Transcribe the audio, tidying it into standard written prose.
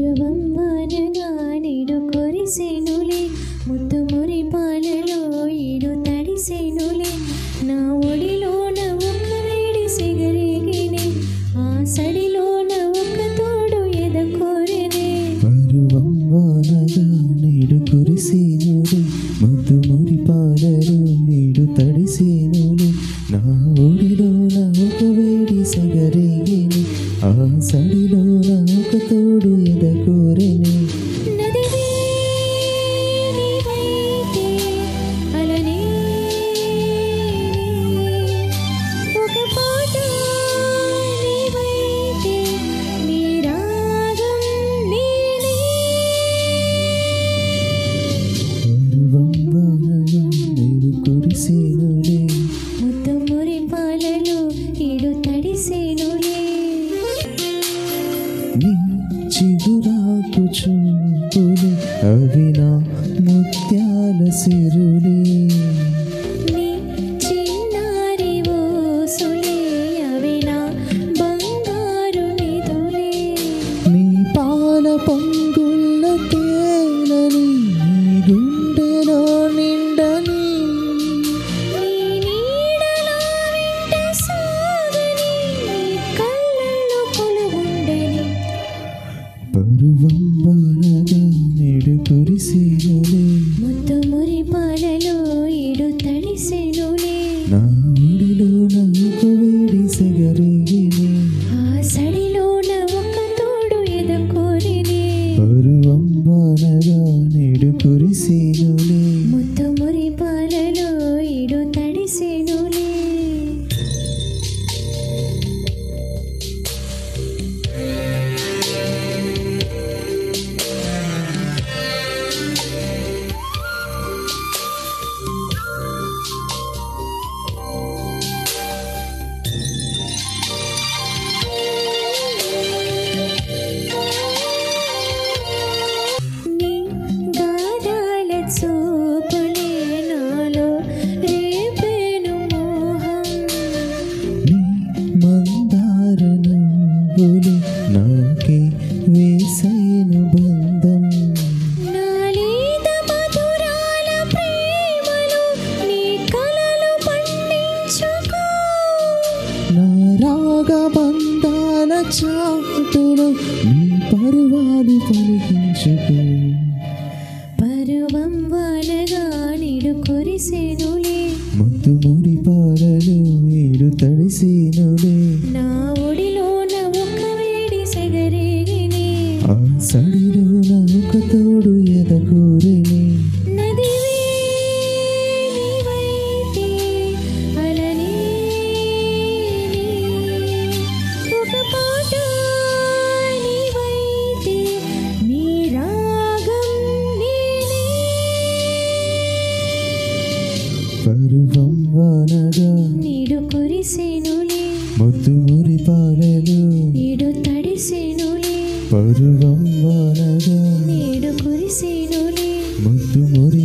పరువం వానగా నీడు కొరిసెనులే ముద్దు మురి పాలలో ఈడు తడిసెనులే నా ఒడిలోన ఒక వేడి సిగరేగినే ఆ సడిలోన ఒక తోడు ఎద కోరెనే పరువం వానగా నీడు కొరిసెనులే ముద్దు మురి పాలలో ఈడు తడిసెనులే నా ఒడిలోన ఒక వేడి సిగరేగినే ఆ సడిలోన ఒక తోడు ఎద కోరెనే ముద్దు మురి పాలలో ఈడు తడిసెనులే నీ చిగురాకు చూపులే అవి నా ముత్యాల సిరులే నీ చిన్నారి ఓసులే అవి నా బంగారు నిధులే నీ పాల పొంగుళ్ళ తేలని నీ గుండెలో నిండని నీ నీడలో వెంట సాగని నీ కళ్ళల్లో కొలువుండని పరువం వానగా నేడు కురిసెనులే ముద్దు మురి పాలలో ఈడు తడిసెనులే నా ఒడిలో నాకు వేడి సెగరేగినే ఆ సడిలోన ఒక తోడు ఎద కోరినే పరువం వానగా నేడు కురిసెనులే ముద్దు మురి పాలలో ఈడు తడిసెనులే నీ గాదాల చూపులే నాలో రేపేను మోహం నీ మందార నవ్వులు నాకే వేసైన బంధం నాలేత మధురాల ప్రేమలో నీ కలలు పండించుకో నా రాగ బంధాల చాటులో నీ పరువాలు పలికించుకో పరువం వానగా నీడు కొరిసెనులే ముద్దు మురి పాలలో ఏడు తడిసెనులే నా ఒడిలోన ఒక వేడి సెగరేగినే ఆ సడిలోన ఒక తోడు ఎద కోరెనే నదివే నీవైతే అలనే ఒక పాట నీవైతే నీ రాగం నేనే పరువం వానగా నీడు కొరిసెనులే ముద్దు మురి పాలలో ఈడు తడిసెనులే పరువం వానగా నీడు కురిసెనులే ముద్దు మురి